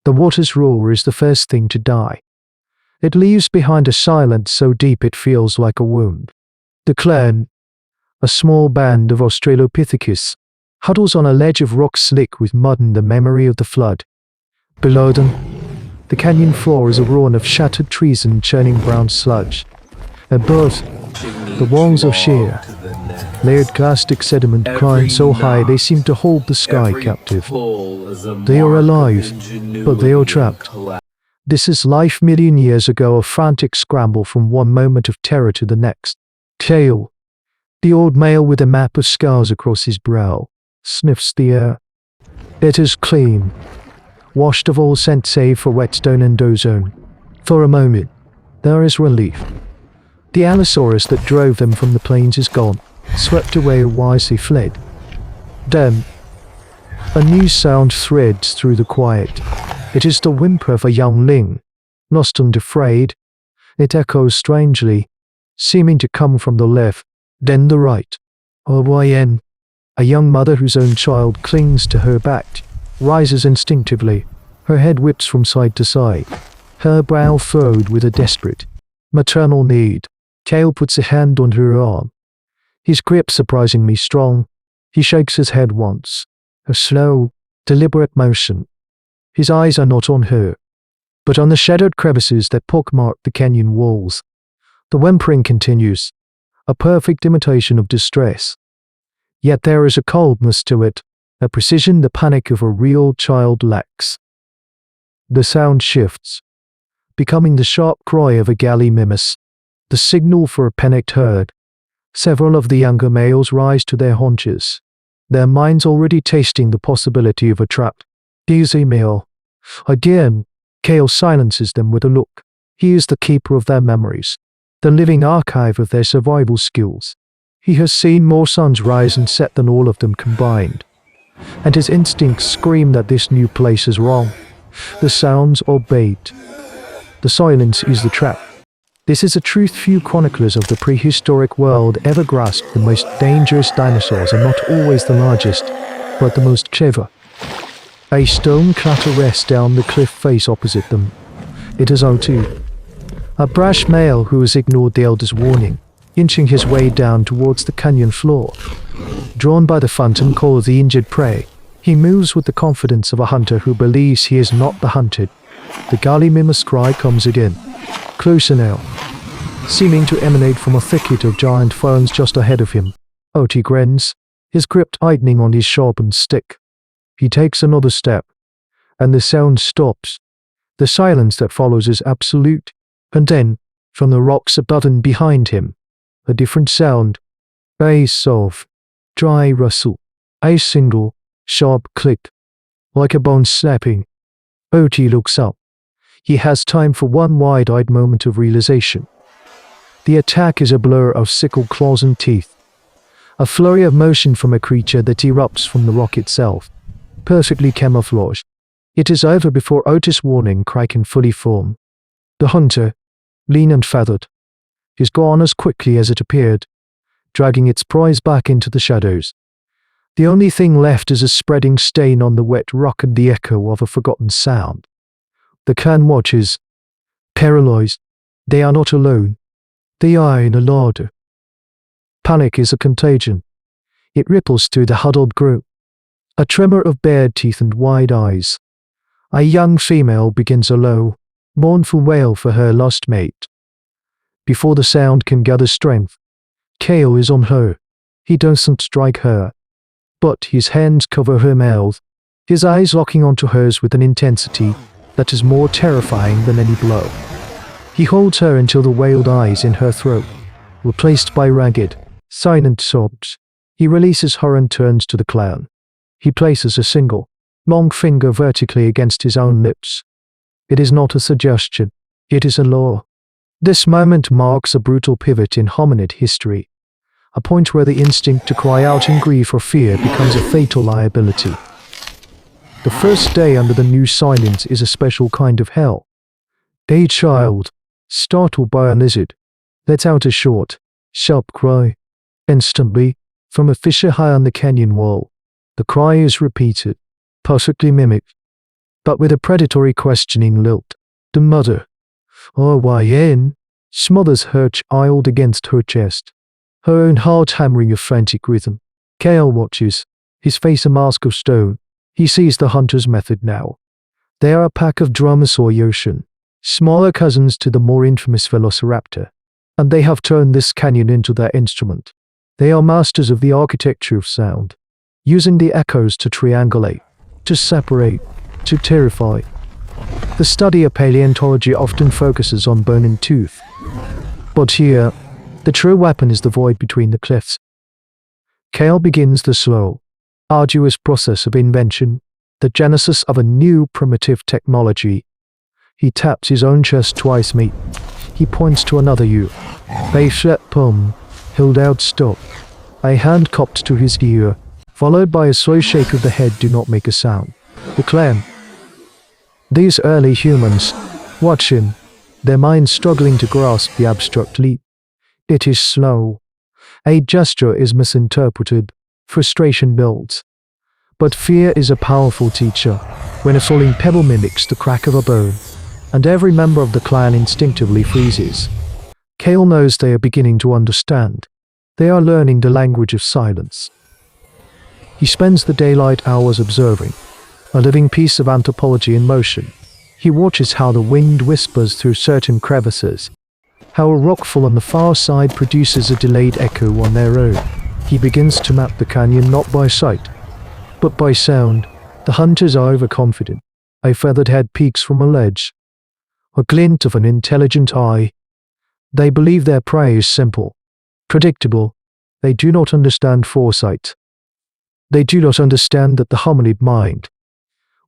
The water's roar is the first thing to die. It leaves behind a silence so deep it feels like a wound. The clan, a small band of Australopithecus, huddles on a ledge of rock slick with mud and the memory of the flood. Below them, the canyon floor is a ruin of shattered trees and churning brown sludge. Above, the walls are sheer, layered clastic sediment climb so high they seem to hold the sky captive. They are alive, but they are trapped. This is life million years ago, a frantic scramble from one moment of terror to the next. Kael, the old male with a map of scars across his brow, sniffs the air. It is clean, washed of all scent save for whetstone and ozone. For a moment, there is relief. The Allosaurus that drove them from the plains is gone, swept away as they fled. Then, a new sound threads through the quiet. It is the whimper of a youngling, lost and afraid. It echoes strangely, seeming to come from the left, then the right. OYN, a young mother whose own child clings to her back, rises instinctively. Her head whips from side to side, her brow furrowed with a desperate, maternal need. Kael puts a hand on her arm. His grip surprisingly strong. He shakes his head once, a slow, deliberate motion. His eyes are not on her, but on the shadowed crevices that pockmark the canyon walls. The whimpering continues, a perfect imitation of distress. Yet there is a coldness to it, a precision the panic of a real child lacks. The sound shifts, becoming the sharp cry of a gallimimus, the signal for a panicked herd. Several of the younger males rise to their haunches, their minds already tasting the possibility of a trap. Easy meal. Again, Kael silences them with a look. He is the keeper of their memories, the living archive of their survival skills. He has seen more suns rise and set than all of them combined, and his instincts scream that this new place is wrong. The sounds are bait. The silence is the trap. This is a truth few chroniclers of the prehistoric world ever grasped. The most dangerous dinosaurs are not always the largest, but the most clever. A stone clatter rests down the cliff face opposite them. It is O2, a brash male who has ignored the elder's warning, inching his way down towards the canyon floor. Drawn by the phantom call of the injured prey, he moves with the confidence of a hunter who believes he is not the hunted. The gallimimus cry comes again, closer now, seeming to emanate from a thicket of giant ferns just ahead of him. Oti grins, his grip tightening on his sharpened stick. He takes another step, and the sound stops. The silence that follows is absolute, and then, from the rocks above and behind him, a different sound. A soft, dry rustle, a single, sharp click, like a bone snapping. Oti looks up. He has time for one wide-eyed moment of realization. The attack is a blur of sickle claws and teeth, a flurry of motion from a creature that erupts from the rock itself, perfectly camouflaged. It is over before Otis' warning cry can fully form. The hunter, lean and feathered, is gone as quickly as it appeared, dragging its prize back into the shadows. The only thing left is a spreading stain on the wet rock and the echo of a forgotten sound. The clan watches, paralyzed. They are not alone. They are in a larder. Panic is a contagion. It ripples through the huddled group. A tremor of bared teeth and wide eyes. A young female begins a low, mournful wail for her lost mate. Before the sound can gather strength, Kael is on her. He doesn't strike her, but his hands cover her mouth, his eyes locking onto hers with an intensity that is more terrifying than any blow. He holds her until the wailed eyes in her throat, replaced by ragged, silent sobs. He releases her and turns to the clown. He places a single, long finger vertically against his own lips. It is not a suggestion, it is a law. This moment marks a brutal pivot in hominid history, a point where the instinct to cry out in grief or fear becomes a fatal liability. The first day under the new silence is a special kind of hell. A child, startled by a lizard, lets out a short, sharp cry. Instantly, from a fissure high on the canyon wall, the cry is repeated, perfectly mimicked. but with a predatory questioning lilt. The mother, "Oh, why in?" smothers her child against her chest, her own heart hammering a frantic rhythm. Kael watches, his face a mask of stone. He sees the hunter's method now. They are a pack of Dromaeosauridae, smaller cousins to the more infamous Velociraptor, and they have turned this canyon into their instrument. They are masters of the architecture of sound, using the echoes to triangulate, to separate, to terrify. The study of paleontology often focuses on bone and tooth, but here, the true weapon is the void between the cliffs. Kael begins the slow, arduous process of invention, the genesis of a new primitive technology. He taps his own chest twice. "Mate." He points to another youth. They flat palm, held out stop. A hand cocked to his ear, followed by a slow shake of the head. "Do not make a sound." The clan. These early humans, watch him, their minds struggling to grasp the abstract leap. It is slow. A gesture is misinterpreted. Frustration builds. But fear is a powerful teacher. When a falling pebble mimics the crack of a bone, and every member of the clan instinctively freezes, Kael knows they are beginning to understand. They are learning the language of silence. He spends the daylight hours observing, a living piece of anthropology in motion. He watches how the wind whispers through certain crevices, how a rockfall on the far side produces a delayed echo on their own. He begins to map the canyon not by sight, but by sound. The hunters are overconfident. A feathered head peeks from a ledge, a glint of an intelligent eye. They believe their prey is simple, predictable. They do not understand foresight. They do not understand that the hominid mind,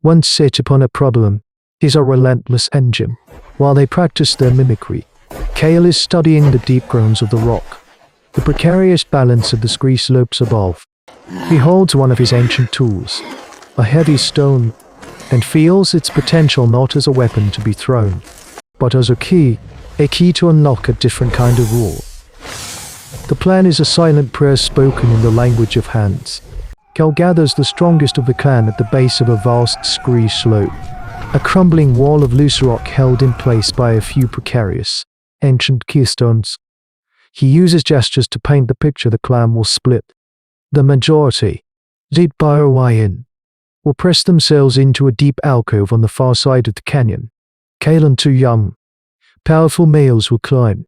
once set upon a problem, is a relentless engine. While they practice their mimicry, Kael is studying the deep groans of the rock, the precarious balance of the scree slopes above. He holds one of his ancient tools, a heavy stone, and feels its potential not as a weapon to be thrown, but as a key to unlock a different kind of rule. The plan is a silent prayer spoken in the language of hands. Kael gathers the strongest of the clan at the base of a vast scree slope, a crumbling wall of loose rock held in place by a few precarious, ancient keystones. He uses gestures to paint the picture the clan will split. The majority, led by Orion, will press themselves into a deep alcove on the far side of the canyon. Kael and two young, powerful males will climb.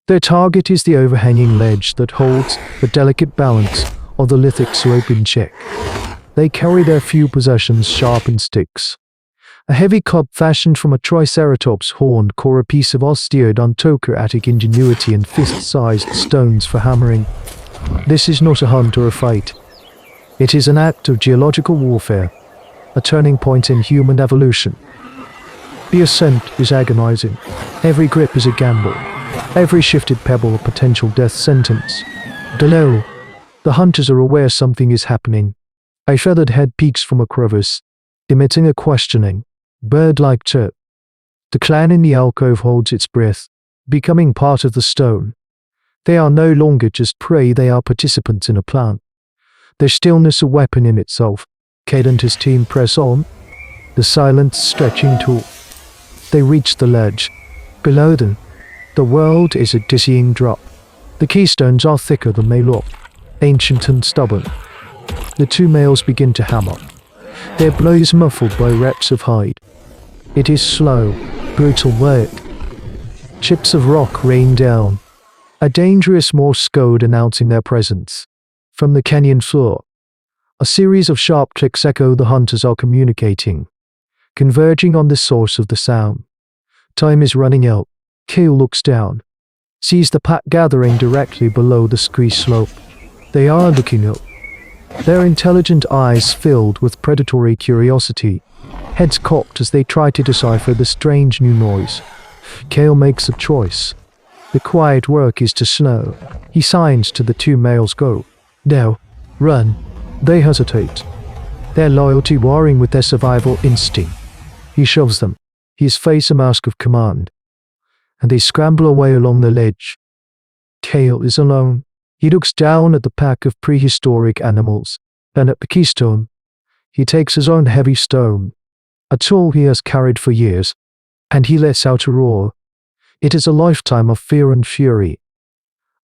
Their target is the overhanging ledge that holds the delicate balance of the lithic slope in check. They carry their few possessions, sharpened sticks. A heavy club fashioned from a triceratops horn core, a piece of austere Odontoceatic ingenuity, and fist-sized stones for hammering. This is not a hunt or a fight. It is an act of geological warfare, a turning point in human evolution. The ascent is agonizing. Every grip is a gamble. Every shifted pebble a potential death sentence. Below, the hunters are aware something is happening. A feathered head peeks from a crevice, emitting a questioning, bird-like chirp. The clan in the alcove holds its breath, becoming part of the stone. They are no longer just prey, they are participants in a plan. Their stillness a weapon in itself. Kael and his team press on, the silence stretching taut. They reach the ledge. Below them, the world is a dizzying drop. The keystones are thicker than they look, ancient and stubborn. The two males begin to hammer, their blows muffled by reps of hide. It is slow, brutal work. Chips of rock rain down, a dangerous Morse code announcing their presence. From the canyon floor, a series of sharp clicks echo. The hunters are communicating, converging on the source of the sound. Time is running out. Kael looks down, sees the pack gathering directly below the scree slope. They are looking up, their intelligent eyes filled with predatory curiosity, heads cocked as they try to decipher the strange new noise. Kael makes a choice. The quiet work is too slow. He signs to the two males, "Go. Now, run." They hesitate, their loyalty warring with their survival instinct. He shoves them, his face a mask of command, and they scramble away along the ledge. Kael is alone. He looks down at the pack of prehistoric animals, and at the keystone. He takes his own heavy stone, a tool he has carried for years, and he lets out a roar. It is a lifetime of fear and fury,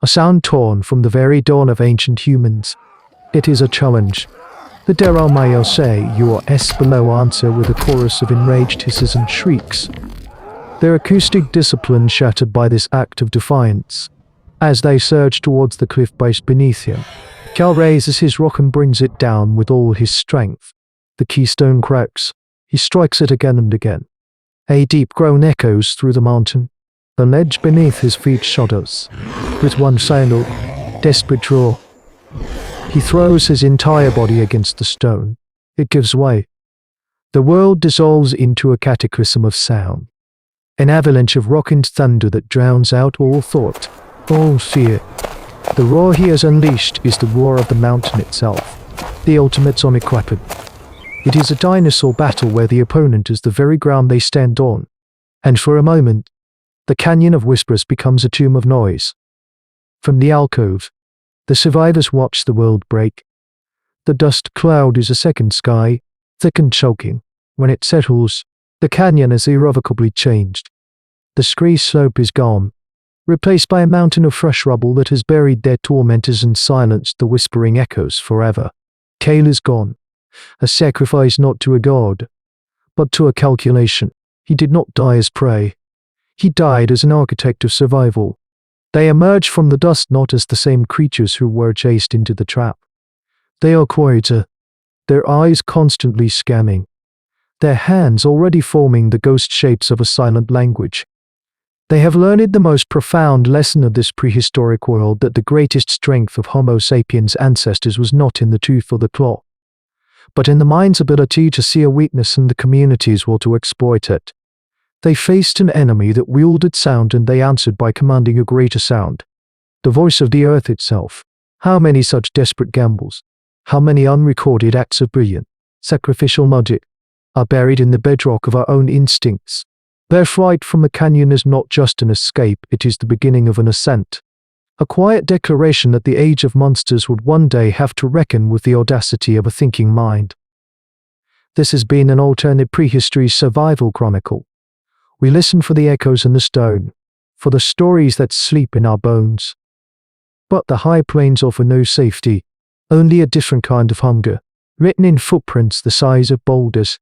a sound torn from the very dawn of ancient humans. It is a challenge. The Dromaeosauridae below answer with a chorus of enraged hisses and shrieks, their acoustic discipline shattered by this act of defiance. As they surge towards the cliff base beneath him, Kael raises his rock and brings it down with all his strength. The keystone cracks. He strikes it again and again. A deep groan echoes through the mountain. The ledge beneath his feet shudders. With one final, desperate draw, he throws his entire body against the stone. It gives way. The world dissolves into a cataclysm of sound. An avalanche of rock and thunder that drowns out all thought, all fear. The roar he has unleashed is the roar of the mountain itself, the ultimate sonic weapon. It is a dinosaur battle where the opponent is the very ground they stand on, and for a moment, the canyon of whispers becomes a tomb of noise. From the alcove, the survivors watch the world break. The dust cloud is a second sky, thick and choking. When it settles, the canyon is irrevocably changed. The scree slope is gone, replaced by a mountain of fresh rubble that has buried their tormentors and silenced the whispering echoes forever. Kael is gone, a sacrifice not to a god, but to a calculation. He did not die as prey. He died as an architect of survival. They emerge from the dust not as the same creatures who were chased into the trap. They are quieter, their eyes constantly scanning, their hands already forming the ghost shapes of a silent language. They have learned the most profound lesson of this prehistoric world, that the greatest strength of Homo sapiens' ancestors was not in the tooth or the claw, but in the mind's ability to see a weakness in the community's will to exploit it. They faced an enemy that wielded sound, and they answered by commanding a greater sound, the voice of the earth itself. How many such desperate gambles, how many unrecorded acts of brilliant, sacrificial logic are buried in the bedrock of our own instincts. Their flight from the canyon is not just an escape, it is the beginning of an ascent. A quiet declaration that the age of monsters would one day have to reckon with the audacity of a thinking mind. This has been an alternate prehistory survival chronicle. We listen for the echoes in the stone, for the stories that sleep in our bones. But the high plains offer no safety, only a different kind of hunger, written in footprints the size of boulders.